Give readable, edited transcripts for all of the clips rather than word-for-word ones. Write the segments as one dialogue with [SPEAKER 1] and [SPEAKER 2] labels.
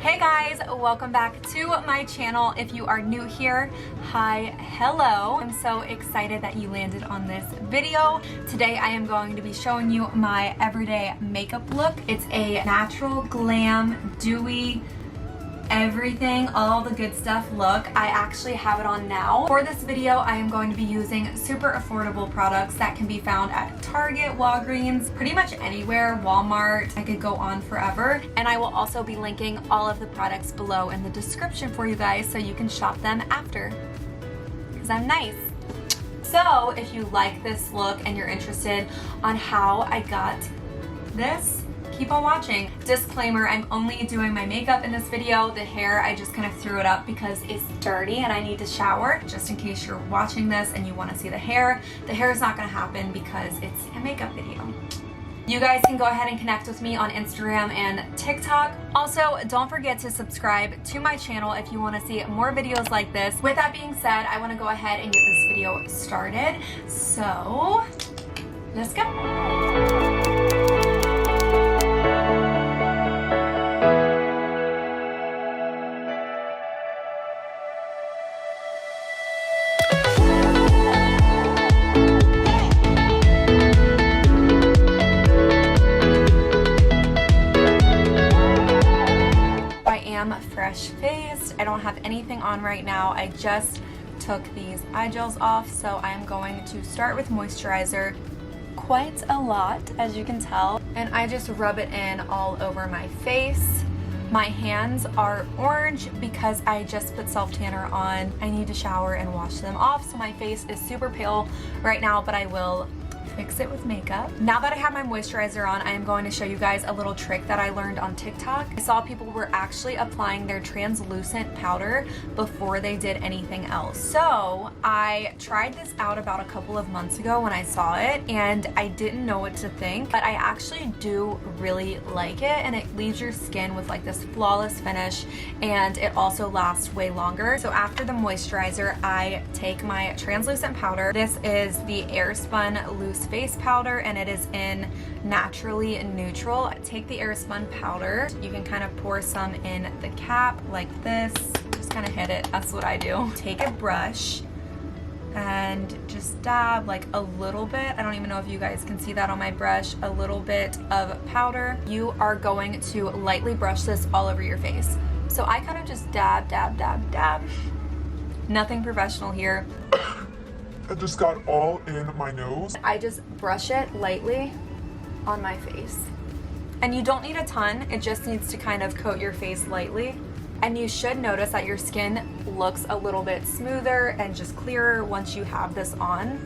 [SPEAKER 1] Hey guys, welcome back to my channel. If you are new here, hi, hello. I'm so excited that you landed on this video. Today I am going to be showing you my everyday makeup look. It's a natural, glam, dewy, everything, all the good stuff look. I actually have it on now. For this video, I am going to be using super affordable products that can be found at Target, Walgreens, pretty much anywhere, Walmart. I could go on forever. And I will also be linking all of the products below in the description for you guys so you can shop them after, because I'm nice. So if you like this look and you're interested on how I got this, keep on watching. Disclaimer, I'm only doing my makeup in this video. The hair, I just kind of threw it up because it's dirty and I need to shower. Just in case you're watching this and you want to see the hair is not going to happen because it's a makeup video. You guys can go ahead and connect with me on Instagram and TikTok. Also, don't forget to subscribe to my channel if you want to see more videos like this. With that being said, I want to go ahead and get this video started. So, let's go. Fresh faced. I don't have anything on right now. I just took these eye gels off, so I am going to start with moisturizer, quite a lot as you can tell, and I just rub it in all over my face. My hands are orange because I just put self tanner on. I need to shower and wash them off, so my face is super pale right now, but I will fix it with makeup. Now that I have my moisturizer on, I am going to show you guys a little trick that I learned on TikTok. I saw people were actually applying their translucent powder before they did anything else. So I tried this out about a couple of months ago when I saw it, and I didn't know what to think, but I actually do really like it, and it leaves your skin with like this flawless finish, and it also lasts way longer. So after the moisturizer, I take my translucent powder. This is the Airspun Loose Face Powder, and it is in Naturally Neutral. Take the Airspun powder. You can kind of pour some in the cap like this. Just kind of hit it. That's what I do. Take a brush and just dab like a little bit. I don't even know if you guys can see that on my brush. A little bit of powder. You are going to lightly brush this all over your face. So I kind of just dab, dab, dab, dab. Nothing professional here.
[SPEAKER 2] It just got all in my nose.
[SPEAKER 1] I just brush it lightly on my face. And you don't need a ton, it just needs to kind of coat your face lightly. And you should notice that your skin looks a little bit smoother and just clearer once you have this on.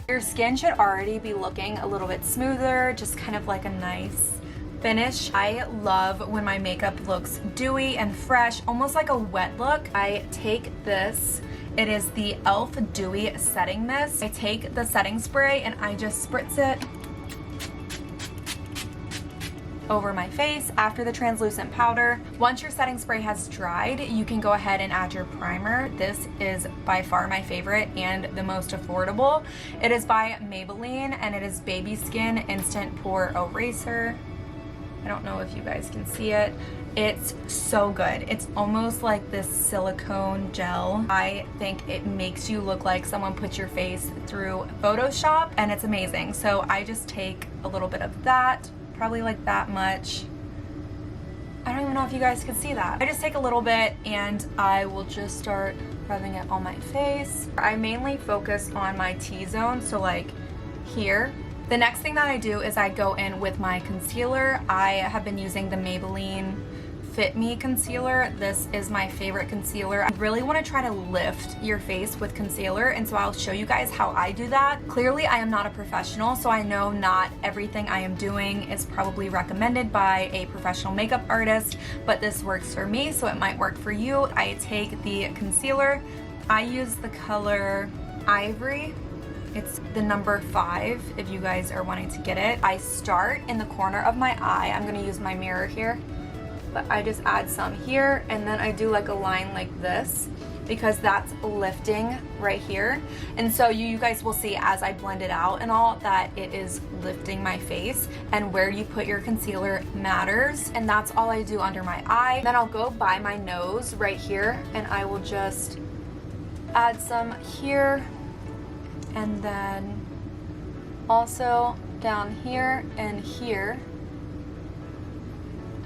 [SPEAKER 1] Your skin should already be looking a little bit smoother, just kind of like a nice finish. I love when my makeup looks dewy and fresh, almost like a wet look. I take this, it is the e.l.f. Dewy Setting Mist. I take the setting spray and I just spritz it over my face after the translucent powder. Once your setting spray has dried, you can go ahead and add your primer. This is by far my favorite and the most affordable. It is by Maybelline and it is Baby Skin Instant Pore Eraser. I don't know if you guys can see it. It's so good. It's almost like this silicone gel. I think it makes you look like someone put your face through Photoshop, and it's amazing. So I just take a little bit of that, probably like that much. I don't even know if you guys can see that. I just take a little bit and I will just start rubbing it on my face. I mainly focus on my T-zone, so like here. The next thing that I do is I go in with my concealer. I have been using the Maybelline Fit Me concealer. This is my favorite concealer. I really want to try to lift your face with concealer, and so I'll show you guys how I do that. Clearly, I am not a professional, so I know not everything I am doing is probably recommended by a professional makeup artist, but this works for me, so it might work for you. I take the concealer. I use the color Ivory. It's the number 5 if you guys are wanting to get it. I start in the corner of my eye. I'm gonna use my mirror here. but I just add some here, and then I do like a line like this because that's lifting right here. And so you guys will see as I blend it out and all that it is lifting my face, and where you put your concealer matters. And that's all I do under my eye. Then I'll go by my nose right here, and I will just add some here, and then also down here and here.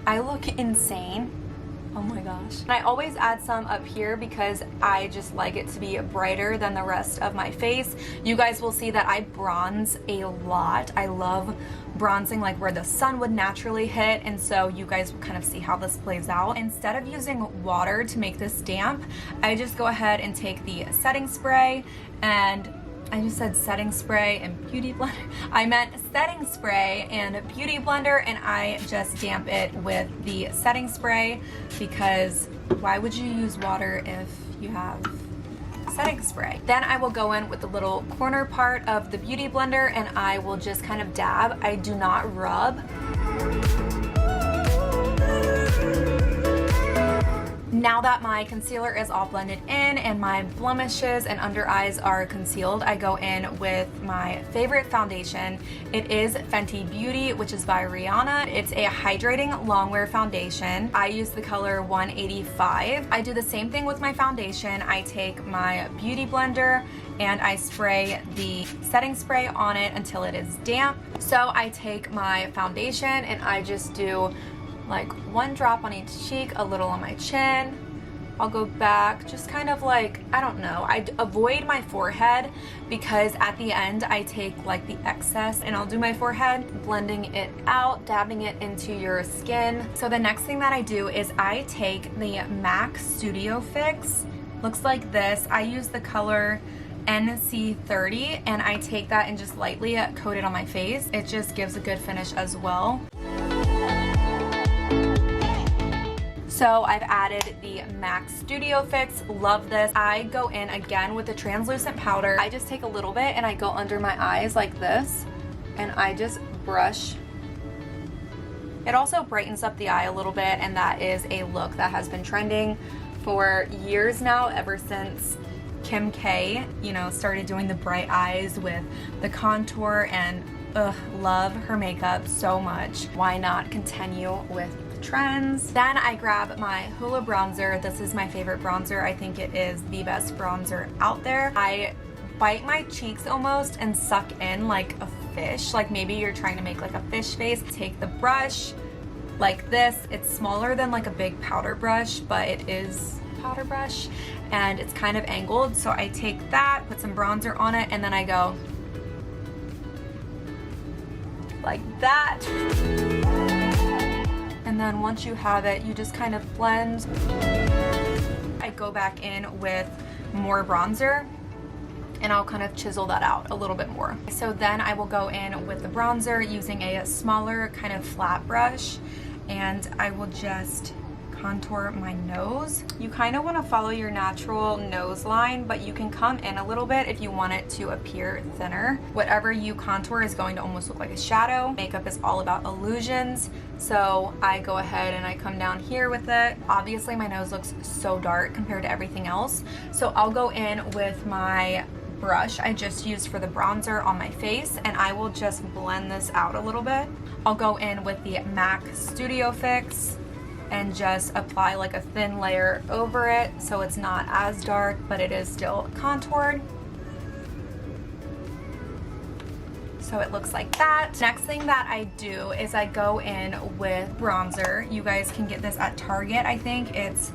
[SPEAKER 1] I look insane. Oh my gosh. And I always add some up here because I just like it to be brighter than the rest of my face. You guys will see that I bronze a lot. I love bronzing like where the sun would naturally hit, and so you guys will kind of see how this plays out. Instead of using water to make this damp, I just go ahead and take the setting spray, and I just said setting spray and beauty blender. I meant setting spray and beauty blender, and I just damp it with the setting spray because why would you use water if you have setting spray? Then I will go in with the little corner part of the beauty blender, and I will just kind of dab. I do not rub. Now that my concealer is all blended in and my blemishes and under eyes are concealed, I go in with my favorite foundation. It is Fenty Beauty, which is by Rihanna. It's a hydrating longwear foundation. I use the color 185. I do the same thing with my foundation. I take my beauty blender and I spray the setting spray on it until it is damp. So I take my foundation and I just do like one drop on each cheek, a little on my chin. I'll go back, just kind of like, I don't know, I avoid my forehead because at the end I take like the excess and I'll do my forehead, blending it out, dabbing it into your skin. So the next thing that I do is I take the MAC Studio Fix. Looks like this. I use the color NC30 and I take that and just lightly coat it on my face. It just gives a good finish as well. So I've added the MAC Studio Fix, love this. I go in again with the translucent powder. I just take a little bit and I go under my eyes like this, and I just brush. It also brightens up the eye a little bit, and that is a look that has been trending for years now, ever since Kim K, you know, started doing the bright eyes with the contour, and love her makeup so much. Why not continue with trends? Then I grab my Hoola bronzer. This is my favorite bronzer. I think it is the best bronzer out there. I bite my cheeks almost and suck in like a fish, like maybe you're trying to make like a fish face. Take the brush like this. It's smaller than like a big powder brush, but it is a powder brush and it's kind of angled. So I take that, put some bronzer on it, and then I go like that. And then once you have it, you just kind of blend. I go back in with more bronzer and I'll kind of chisel that out a little bit more. So then I will go in with the bronzer using a smaller kind of flat brush, and I will just contour my nose. You kind of want to follow your natural nose line, but you can come in a little bit if you want it to appear thinner. Whatever you contour is going to almost look like a shadow. Makeup is all about illusions, so I go ahead and I come down here with it. Obviously my nose looks so dark compared to everything else, so I'll go in with my brush I just used for the bronzer on my face, and I will just blend this out a little bit. I'll go in with the MAC Studio Fix and just apply like a thin layer over it so it's not as dark, but it is still contoured. So it looks like that. Next thing that I do is I go in with bronzer. You guys can get this at Target. I think it's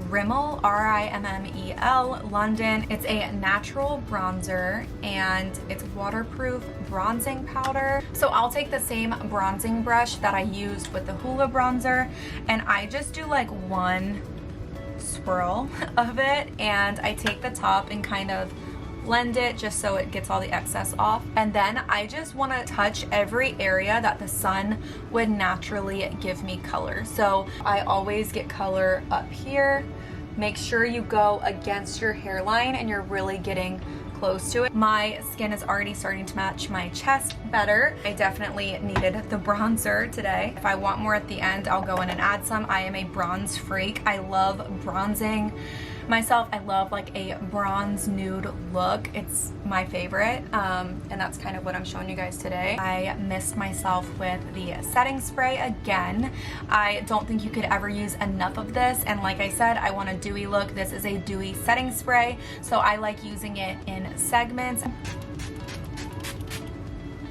[SPEAKER 1] Rimmel, R-I-M-M-E-L, London. It's a natural bronzer and it's waterproof bronzing powder. So I'll take the same bronzing brush that I used with the Hoola bronzer, and I just do like one swirl of it, and I take the top and kind of blend it just so it gets all the excess off. And then I just want to touch every area that the sun would naturally give me color. So I always get color up here. Make sure you go against your hairline and you're really getting close to it. My skin is already starting to match my chest better. I definitely needed the bronzer today. If I want more at the end, I'll go in and add some. I am a bronze freak. I love bronzing myself. I love like a bronze nude look. It's my favorite, and that's kind of what I'm showing you guys today. I missed myself with the setting spray again. I don't think you could ever use enough of this, and like I said, I want a dewy look. This is a dewy setting spray, so I like using it in segments.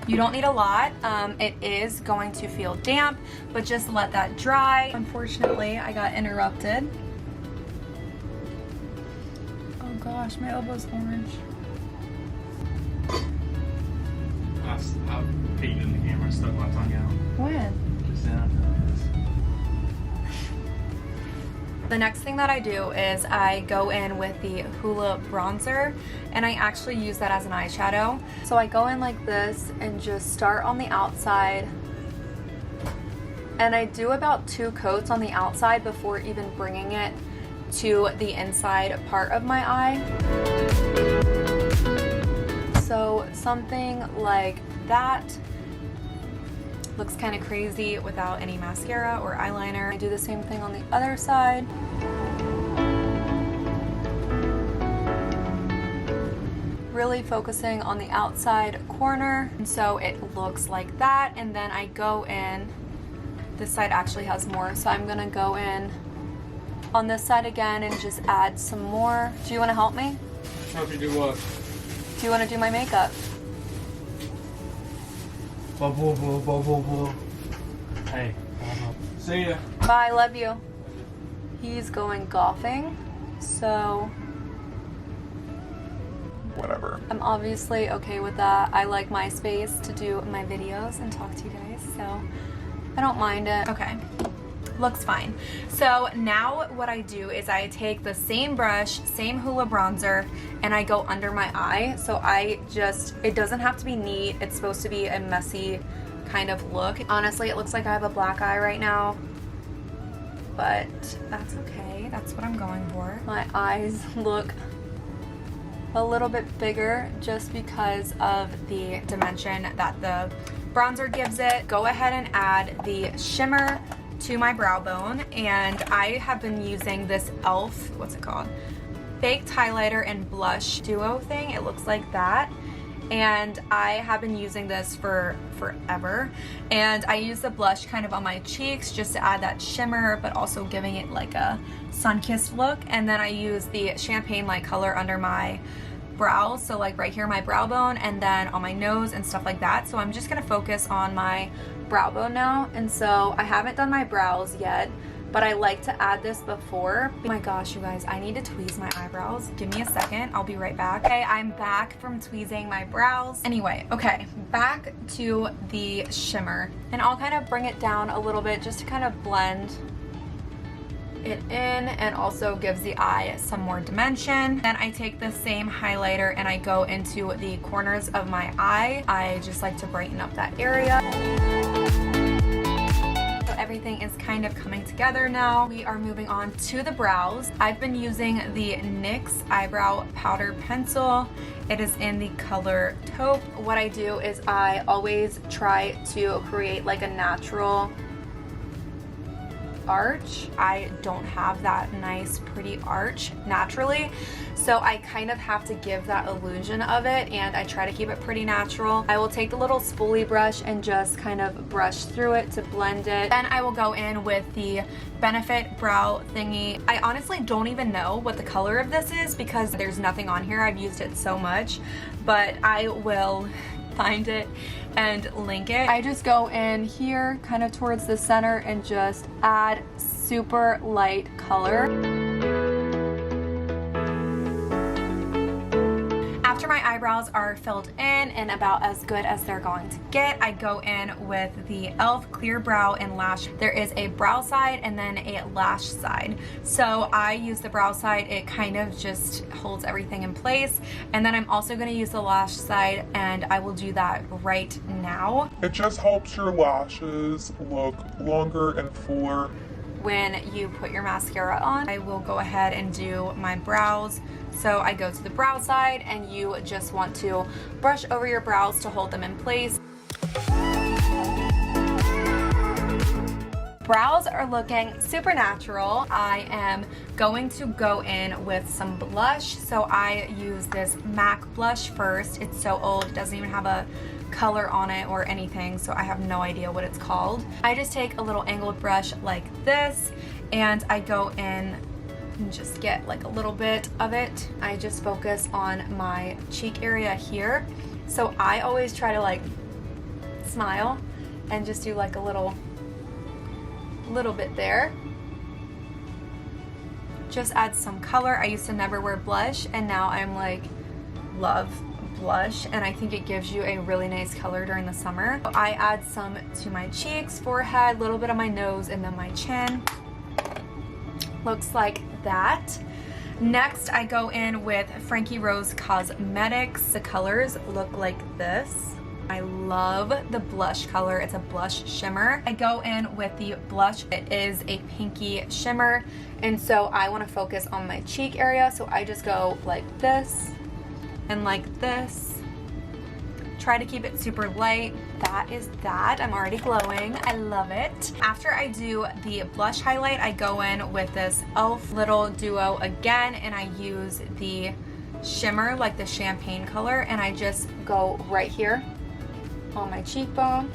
[SPEAKER 1] You don't need a lot. It is going to feel damp, but just let that dry. Unfortunately, I got interrupted. Oh gosh, my elbow's orange.
[SPEAKER 3] I've peeked in the camera and stuck my tongue out.
[SPEAKER 1] When?
[SPEAKER 3] Just now.
[SPEAKER 1] The next thing that I do is I go in with the Hoola bronzer, and I actually use that as an eyeshadow. So I go in like this and just start on the outside, and I do about 2 coats on the outside before even bringing it to the inside part of my eye. So something like that. Looks kind of crazy without any mascara or eyeliner. I do the same thing on the other side. Really focusing on the outside corner, and so it looks like that. And then I go in, this side actually has more, so I'm gonna go in on this side again and just add some more. Do you want to help me?
[SPEAKER 3] Help you do what?
[SPEAKER 1] Do you want to do my makeup?
[SPEAKER 3] Hey, see ya.
[SPEAKER 1] Bye, love you. He's going golfing, so
[SPEAKER 2] Whatever.
[SPEAKER 1] I'm obviously okay with that. I like my space to do my videos and talk to you guys, so I don't mind it. Okay, looks fine. So now what I do is I take the same brush, same Hoola bronzer, and I go under my eye. So it doesn't have to be neat. It's supposed to be a messy kind of look. Honestly, it looks like I have a black eye right now, but that's okay. That's what I'm going for. My eyes look a little bit bigger just because of the dimension that the bronzer gives it. Go ahead and add the shimmer to my brow bone, and I have been using this e.l.f. what's it called? Baked highlighter and blush duo thing. It looks like that. And I have been using this for forever. And I use the blush kind of on my cheeks just to add that shimmer, but also giving it like a sun-kissed look. And then I use the champagne-like color under my brows, so like right here my brow bone, and then on my nose and stuff like that. So I'm just gonna focus on my brow bone now. And so I haven't done my brows yet, but I like to add this before. Oh my gosh, you guys, I need to tweeze my eyebrows. Give me a second, I'll be right back. Okay, I'm back from tweezing my brows. Anyway, okay, back to the shimmer. And I'll kind of bring it down a little bit just to kind of blend it in, and also gives the eye some more dimension. Then I take the same highlighter and I go into the corners of my eye. I just like to brighten up that area. Everything is kind of coming together now. We are moving on to the brows. I've been using the NYX eyebrow powder pencil. It is in the color taupe. What I do is I always try to create like a natural arch. I don't have that nice pretty arch naturally, so I kind of have to give that illusion of it, and I try to keep it pretty natural. I will take the little spoolie brush and just kind of brush through it to blend it. Then I will go in with the Benefit brow thingy. I honestly don't even know what the color of this is because there's nothing on here. I've used it so much, but I will find it and link it. I just go in here kind of towards the center and just add super light color. After my eyebrows are filled in and about as good as they're going to get, I go in with the e.l.f. Clear Brow and Lash. There is a brow side and then a lash side. So I use the brow side. It kind of just holds everything in place. And then I'm also going to use the lash side, and I will do that right now.
[SPEAKER 2] It just helps your lashes look longer and fuller.
[SPEAKER 1] When you put your mascara on, I will go ahead and do my brows. So I go to the brow side, and you just want to brush over your brows to hold them in place. Brows are looking super natural. I am going to go in with some blush. So I use this MAC blush first. It's so old, it doesn't even have a color on it or anything, so I have no idea what it's called. I just take a little angled brush like this, and I go in and just get like a little bit of it. I just focus on my cheek area here. So I always try to like smile and just do like a little bit there. Just add some color. I used to never wear blush, and now I'm like love blush, and I think it gives you a really nice color during the summer. I add some to my cheeks, forehead, a little bit on my nose, and then my chin. Looks like that. Next, I go in with Frankie Rose Cosmetics. The colors look like this. I love the blush color. It's a blush shimmer. I go in with the blush. It is a pinky shimmer, and so I want to focus on my cheek area, so I just go like this and like this. Try to keep it super light. That is that. I'm already glowing. I love it. After I do the blush highlight, I go in with this e.l.f. Little Duo again, and I use the shimmer, like the champagne color, and I just go right here on my cheekbone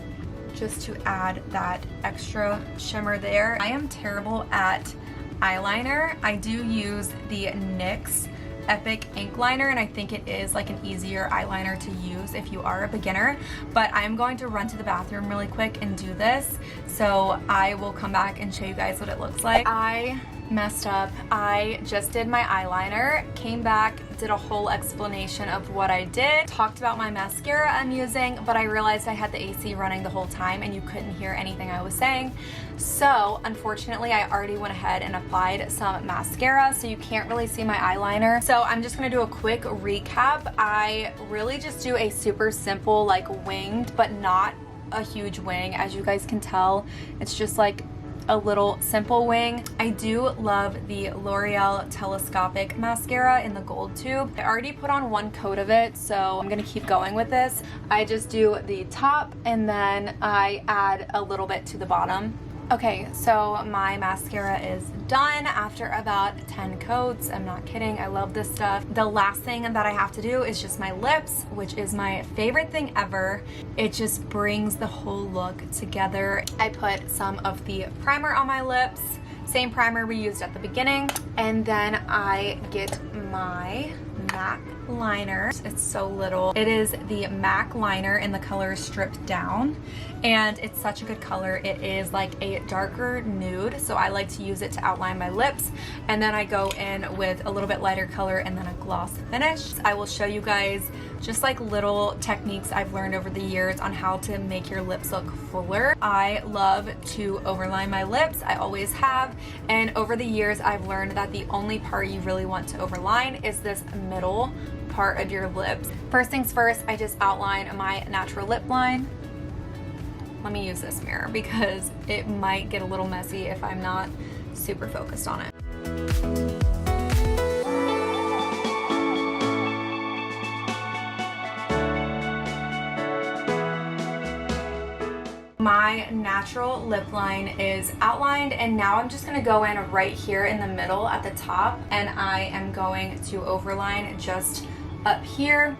[SPEAKER 1] just to add that extra shimmer there. I am terrible at eyeliner. I do use the NYX Epic ink liner, and I think it is like an easier eyeliner to use if you are a beginner, but I'm going to run to the bathroom really quick and do this, so I will come back and show you guys what it looks like. I messed up. I just did my eyeliner, came back, did a whole explanation of what I did, talked about my mascara I'm using, but I realized I had the AC running the whole time and you couldn't hear anything I was saying. So unfortunately, I already went ahead and applied some mascara, so you can't really see my eyeliner. So I'm just gonna do a quick recap. I really just do a super simple, like winged, but not a huge wing. As you guys can tell, it's just like a little simple wing. I do love the L'Oreal Telescopic mascara in the gold tube. I already put on one coat of it, so I'm gonna keep going with this. I just do the top, and then I add a little bit to the bottom. Okay, so my mascara is done after about 10 coats. I'm not kidding, I love this stuff. The last thing that I have to do is just my lips, which is my favorite thing ever. It just brings the whole look together. I put some of the primer on my lips, same primer we used at the beginning, and then I get my MAC liner. It's so little. It is the MAC liner in the color Stripped Down, and it's such a good color. It is like a darker nude, so I like to use it to outline my lips, and then I go in with a little bit lighter color and then a gloss finish. I will show you guys just like little techniques I've learned over the years on how to make your lips look fuller. I love to overline my lips. I always have, and over the years I've learned that the only part you really want to overline is this middle part of your lips. First things first, I just outline my natural lip line. Let me use this mirror because it might get a little messy if I'm not super focused on it. My natural lip line is outlined, and now I'm just going to go in right here in the middle at the top, and I am going to overline just up here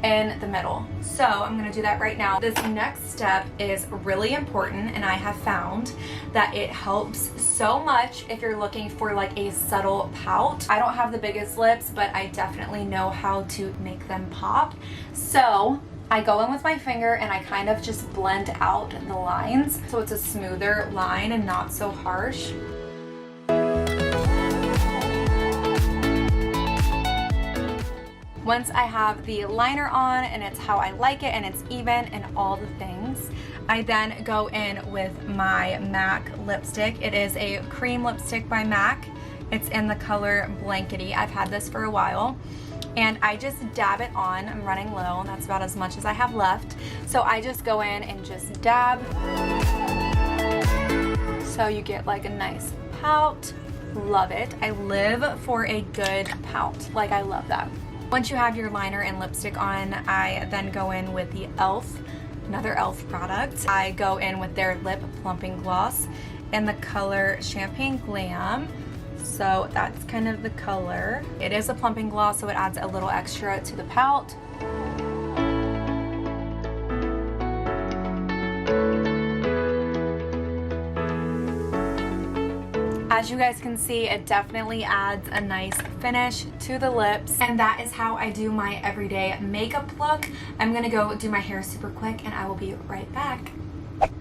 [SPEAKER 1] in the middle. So I'm going to do that right now. This next step is really important, and I have found that it helps so much if you're looking for like a subtle pout. I don't have the biggest lips, but I definitely know how to make them pop. So I go in with my finger and I kind of just blend out the lines so it's a smoother line and not so harsh. Once I have the liner on and it's how I like it and it's even and all the things, I then go in with my MAC lipstick. It is a cream lipstick by MAC. It's in the color Blankety. I've had this for a while. and I just dab it on. I'm running low, and that's about as much as I have left. So I just go in and just dab. So you get like a nice pout. Love it. I live for a good pout. Like, I love that. Once you have your liner and lipstick on, I then go in with the e.l.f., another e.l.f. product. I go in with their lip plumping gloss in the color Champagne Glam. So that's kind of the color. It is a plumping gloss, so it adds a little extra to the pout. As you guys can see, it definitely adds a nice finish to the lips. And that is how I do my everyday makeup look. I'm gonna go do my hair super quick and I will be right back.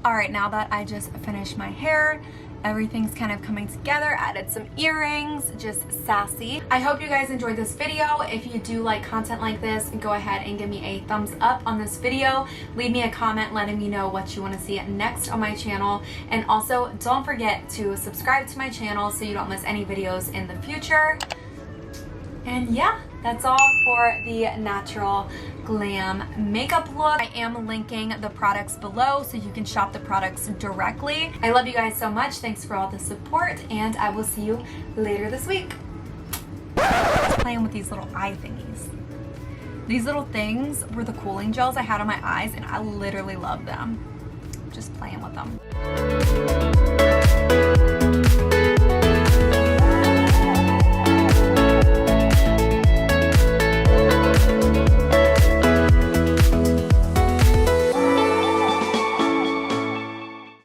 [SPEAKER 1] All right, now that I just finished my hair, everything's kind of coming together. Added some earrings, just sassy. I hope you guys enjoyed this video. If you do like content like this, go ahead and give me a thumbs up on this video. Leave me a comment letting me know what you want to see next on my channel. And also, don't forget to subscribe to my channel so you don't miss any videos in the future. And yeah, that's all for the natural glam makeup look. I am linking the products below so you can shop the products directly. I love you guys so much. Thanks for all the support, and I will see you later this week. Just playing with these little eye thingies. These little things were the cooling gels I had on my eyes, and I literally love them. Just playing with them.